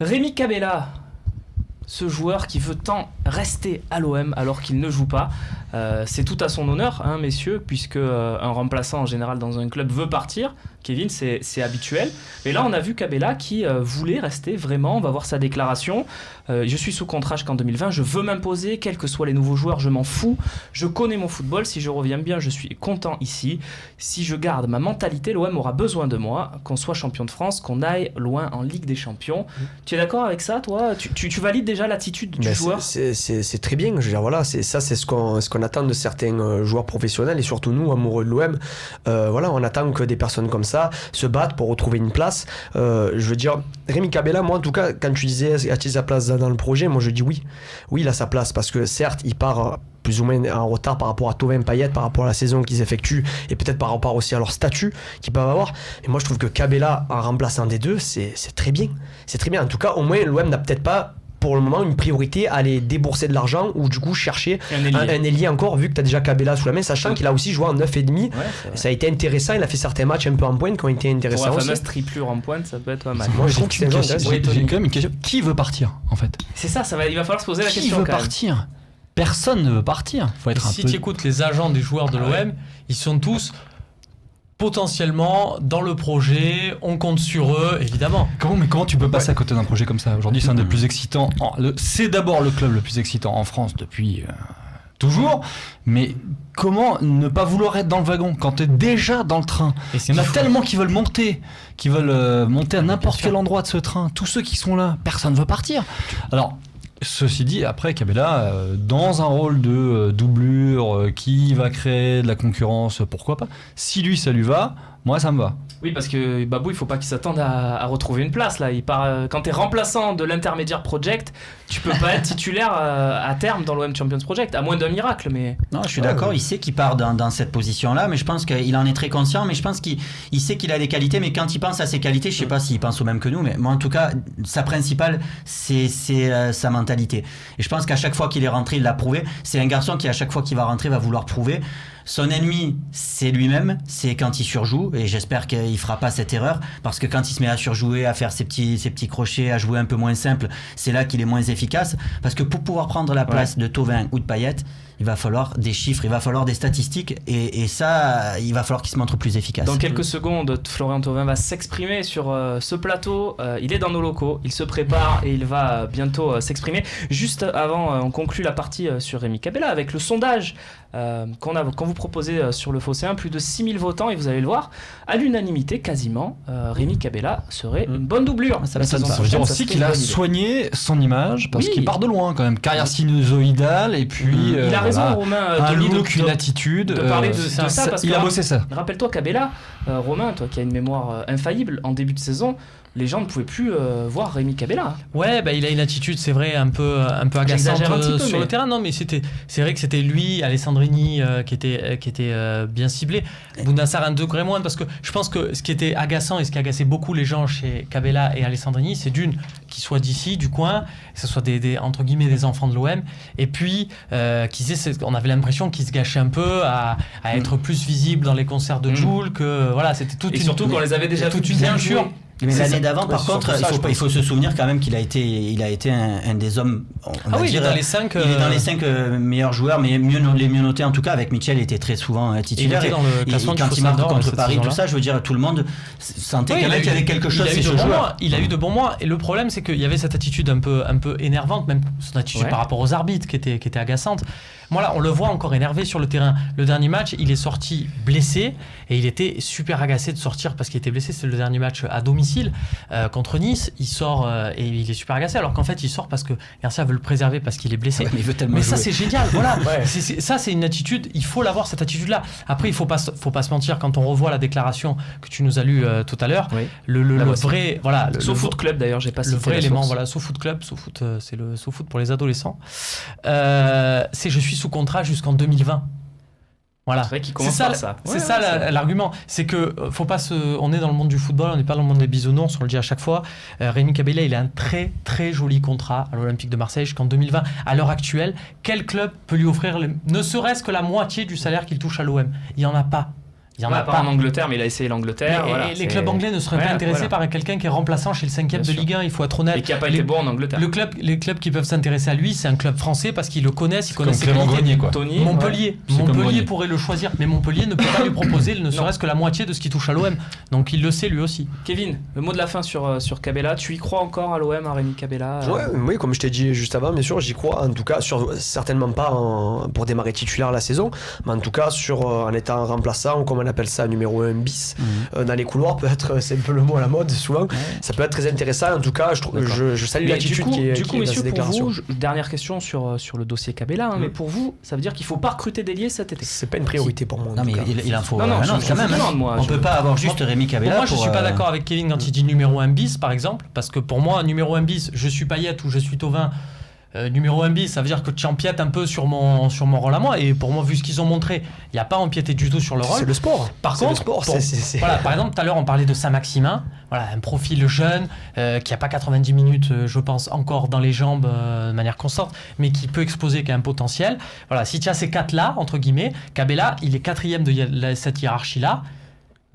Rémi Cabella, ce joueur qui veut tant rester à l'OM alors qu'il ne joue pas, c'est tout à son honneur, hein, messieurs, puisque un remplaçant en général dans un club veut partir. Kevin, c'est habituel. Et là, on a vu Cabella qui voulait rester vraiment. On va voir sa déclaration. Je suis sous contrat jusqu'en 2020. Je veux m'imposer, quels que soient les nouveaux joueurs. Je m'en fous. Je connais mon football. Si je reviens bien, je suis content ici. Si je garde ma mentalité, l'OM aura besoin de moi. Qu'on soit champion de France, qu'on aille loin en Ligue des Champions. Tu es d'accord avec ça, toi ? Tu valides déjà l'attitude du joueur ? C'est très bien. Je veux dire, voilà, c'est ce qu'on attend de certains joueurs professionnels et surtout nous, amoureux de l'OM. Voilà, on attend que des personnes comme ça se battent pour retrouver une place. Je veux dire, Rémi Cabella, moi en tout cas, quand tu disais a-t-il sa place dans le projet, moi je dis oui. Oui, il a sa place parce que certes, il part plus ou moins en retard par rapport à Thauvin, Payet, par rapport à la saison qu'ils effectuent et peut-être par rapport aussi à leur statut qu'ils peuvent avoir. Et moi je trouve que Cabella, en remplaçant des deux, c'est très bien. C'est très bien. En tout cas, au moins, l'OM n'a peut-être pas pour le moment une priorité à aller débourser de l'argent ou du coup chercher un ailier encore, vu que tu as déjà Cabella sous la main, sachant qu'il a aussi joué en 9,5. Ça a été intéressant, il a fait certains matchs un peu en pointe qui ont été intéressants. Pour la fameuse triplure en pointe, ça peut être pas mal. Moi je trouve que j'ai quand même une question. Qui veut partir en fait ? C'est ça, il va falloir se poser la question. Qui veut partir ? Personne ne veut partir. Faut être si tu écoutes les agents des joueurs de l'OM, ils sont tous potentiellement dans le projet, on compte sur eux, évidemment. Comment tu peux passer à côté d'un projet comme ça ? Aujourd'hui, c'est un des plus excitants. C'est d'abord le club le plus excitant en France depuis toujours. Mais comment ne pas vouloir être dans le wagon quand tu es déjà dans le train ? Il y en a tellement qui veulent monter à n'importe quel endroit de ce train. Tous ceux qui sont là, personne ne veut partir. Alors, ceci dit, après Cabella, dans un rôle de doublure qui va créer de la concurrence, pourquoi pas ? Si lui, ça lui va, moi, ça me va. Oui, parce que Babou, il faut pas qu'il s'attende à retrouver une place. Là. Il part, quand tu es remplaçant de l'intermédiaire Project, tu peux pas être titulaire à terme dans l'OM Champions Project, à moins d'un miracle. Mais... Non, je suis d'accord, il sait qu'il part dans cette position-là, mais je pense qu'il en est très conscient, mais je pense qu'il sait qu'il a des qualités, mais quand il pense à ses qualités, je sais pas s'il pense au même que nous, mais moi en tout cas, sa principale, c'est sa mentalité. Et je pense qu'à chaque fois qu'il est rentré, il l'a prouvé. C'est un garçon qui, à chaque fois qu'il va rentrer, va vouloir prouver. Son ennemi, c'est lui-même, c'est quand il surjoue, et j'espère qu'il fera pas cette erreur, parce que quand il se met à surjouer, à faire ses petits crochets, à jouer un peu moins simple, c'est là qu'il est moins efficace, parce que pour pouvoir prendre la place de Thauvin ou de Payet, il va falloir des chiffres, il va falloir des statistiques, et ça, il va falloir qu'il se montre plus efficace. Dans quelques secondes, Florian Thauvin va s'exprimer sur ce plateau. Il est dans nos locaux, il se prépare et il va bientôt s'exprimer. Juste avant, on conclut la partie sur Rémi Cabella avec le sondage qu'on vous proposez sur le Phocéen. Plus de 6000 votants, et vous allez le voir, à l'unanimité quasiment, Rémi Cabella serait une bonne doublure. Ça veut dire aussi qu'il a soigné son image, parce qu'il part de loin quand même. Carrière sinusoïdale, et puis... il a raison, Romain, un look, une attitude. De parler de ça, parce il que, a bossé ça. Rappelle-toi Cabella, Romain, toi qui as une mémoire infaillible, en début de saison, les gens ne pouvaient plus voir Rémi Cabella. Ouais, il a une attitude, c'est vrai, un peu agaçante sur le terrain. Non, mais c'est vrai que c'était lui, Alessandrini, qui était bien ciblé. Bounassar un degré moins, parce que je pense que ce qui était agaçant et ce qui agaçait beaucoup les gens chez Cabella et Alessandrini, c'est d'une, qu'ils soient d'ici, du coin, que ce soit des entre guillemets des enfants de l'OM, et puis on avait l'impression qu'ils se gâchaient un peu à être plus visibles dans les concerts de Jul, que voilà, c'était toute et surtout qu'on les avait déjà toute une culture. Mais l'année d'avant, par contre, il faut se souvenir quand même qu'il a été un des hommes. Il est dans les 5. Il est dans les 5 meilleurs joueurs, mais les mieux notés en tout cas. Avec Mitchell, il était très souvent titulaire. Il était dans le classement quand il marque contre Paris, tout ça, je veux dire, tout le monde sentait qu'il y avait quelque chose. Il a eu de bons mois. Et le problème, c'est qu'il y avait cette attitude un peu énervante, même son attitude par rapport aux arbitres qui était agaçante. Moi là, on le voit encore énervé sur le terrain. Le dernier match, il est sorti blessé et il était super agacé de sortir parce qu'il était blessé. C'est le dernier match à domicile contre Nice. Il sort et il est super agacé, alors qu'en fait il sort parce que Garcia veut le préserver parce qu'il est blessé. Mais ça c'est génial. Voilà. Ça c'est une attitude. Il faut l'avoir, cette attitude-là. Après il faut pas se mentir, quand on revoit la déclaration que tu nous as lue tout à l'heure. Le vrai, voilà. SoFoot Club d'ailleurs, j'ai pas cité le vrai élément. Voilà, SoFoot Club. SoFoot, c'est le SoFoot pour les adolescents. C'est je suis sous contrat jusqu'en 2020. Voilà. C'est vrai qu'il commence par ça. C'est ça l'argument. C'est que faut pas on est dans le monde du football, on n'est pas dans le monde des bisounours, on le dit à chaque fois. Rémi Cabella, il a un très très joli contrat à l'Olympique de Marseille jusqu'en 2020. À l'heure actuelle, quel club peut lui offrir ne serait-ce que la moitié du salaire qu'il touche à l'OM ? Il n'y en a pas. Il y en a pas pas en Angleterre, mais il a essayé l'Angleterre. Et voilà, les clubs anglais ne seraient pas intéressés par quelqu'un qui est remplaçant chez le 5e de Ligue 1, il faut être honnête. Et qui n'a pas été bon en Angleterre. Les clubs qui peuvent s'intéresser à lui, c'est un club français parce qu'ils le connaissent, ils connaissent ses Clément qualités. Grenier, quoi. Tony, Montpellier, C'est comme Montpellier Grenier. pourrait le choisir, mais Montpellier ne peut pas lui proposer ne serait-ce que la moitié de ce qui touche à l'OM. Donc il le sait lui aussi. Kevin, le mot de la fin sur Cabella. Tu y crois encore à l'OM, à Rémi Cabella Oui, comme je t'ai dit juste avant, bien sûr, j'y crois. En tout cas, certainement pas pour démarrer titulaire la saison, mais en tout cas, en étant remplaçant, ou comme on appelle ça, numéro 1 bis, dans les couloirs, peut-être, c'est un peu le mot à la mode souvent, ça peut être très intéressant. En tout cas, je salue l'attitude qui est dans messieurs, ces déclarations. pour vous, dernière question sur le dossier Cabella, mais pour vous, ça veut dire qu'il ne faut pas recruter d'ailier cet été. C'est pas une priorité pour moi. Non, mais il en faut Non, un autre quand même. moi, On peut pas avoir juste Rémi Cabella. Moi, je suis pas d'accord avec Kevin quand il dit numéro 1 bis, par exemple, parce que pour moi, numéro 1 bis, je suis Payet ou je suis Thauvin. Numéro 1 bis, ça veut dire que tu empiètes un peu sur mon rôle à moi. Et pour moi, vu ce qu'ils ont montré, il n'y a pas empiété du tout sur le rôle. C'est le sport. Par contre, le sport. Voilà, par exemple, tout à l'heure, on parlait de Saint-Maximin. Voilà, un profil jeune, qui n'a pas 90 minutes, je pense, encore dans les jambes de manière constante, mais qui peut exploser, qui a un potentiel. Voilà, si tu as ces 4-là, entre guillemets, Cabella, il est 4e de cette hiérarchie-là.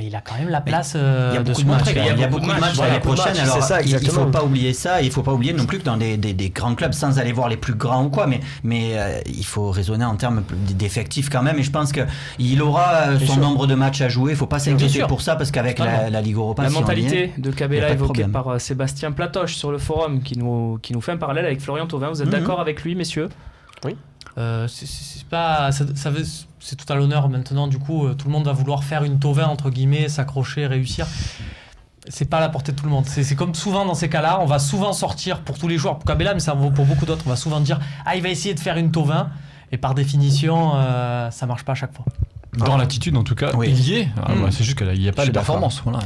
Mais il a quand même la place Il y a de beaucoup se de matchs. montrer. Il y a beaucoup de matchs l'année prochaine. Alors, c'est ça, il ne exactement. faut pas oublier ça. Il ne faut pas oublier non plus que dans des grands clubs, sans aller voir les plus grands ou quoi, mais il faut raisonner en termes d'effectifs quand même. Et je pense qu'il aura son nombre de matchs à jouer. Il ne faut pas s'inquiéter pour ça parce qu'avec la Ligue Europa, La si on y mentalité est, de y a Cabella pas de évoquée problème. par Sébastien Platoche sur le forum qui nous fait un parallèle avec Florian Thauvin. Vous êtes d'accord avec lui, messieurs? Oui. C'est pas c'est tout à l'honneur maintenant, du coup tout le monde va vouloir faire une Thauvin entre guillemets, s'accrocher, réussir. C'est pas à la portée de tout le monde. C'est comme souvent dans ces cas-là, on va souvent sortir pour tous les joueurs, pour Cabella, mais ça vaut pour beaucoup d'autres, on va souvent dire il va essayer de faire une Thauvin, et par définition ça marche pas à chaque fois. Dans l'attitude, en tout cas, Oui. il y est. C'est juste qu'il n'y a pas Je de suis d'accord. performance. Voilà.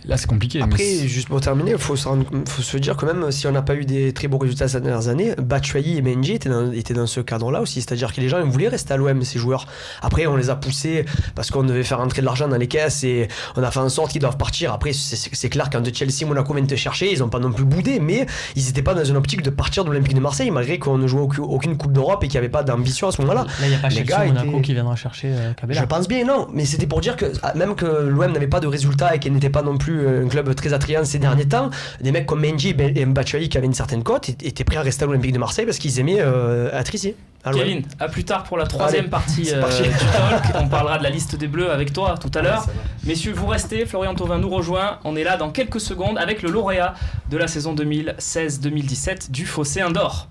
Là, c'est compliqué. Après, juste pour terminer, il faut se dire que même si on n'a pas eu des très beaux résultats ces dernières années, Batshuayi et Mendy étaient dans ce cadre-là aussi. C'est-à-dire que les gens ils voulaient rester à l'OM, ces joueurs. Après, on les a poussés parce qu'on devait faire entrer de l'argent dans les caisses et on a fait en sorte qu'ils doivent partir. Après, c'est clair, quand Chelsea, Monaco viennent te chercher, ils n'ont pas non plus boudé, mais ils n'étaient pas dans une optique de partir de l'Olympique de Marseille, malgré qu'on ne jouait aucune Coupe d'Europe et qu'il n'y avait pas d'ambition à ce moment-là. Là il n'y a pas Les Chelsea gars ou Monaco étaient- qui viendra chercher Cabella. Je pense bien, non, mais c'était pour dire que même que l'OM n'avait pas de résultats et qu'elle n'était pas non plus un club très attrayant ces derniers temps, des mecs comme Mendy et Batshuayi qui avaient une certaine cote étaient prêts à rester à l'Olympique de Marseille parce qu'ils aimaient être ici. à l'OM. Kevin, à plus tard pour la troisième Allez, partie c'est parti. du talk. On parlera de la liste des Bleus avec toi tout à l'heure. ça va. Messieurs, vous restez. Florian Thauvin nous rejoint. On est là dans quelques secondes avec le lauréat de la saison 2016-2017 du Phocéen d'Or.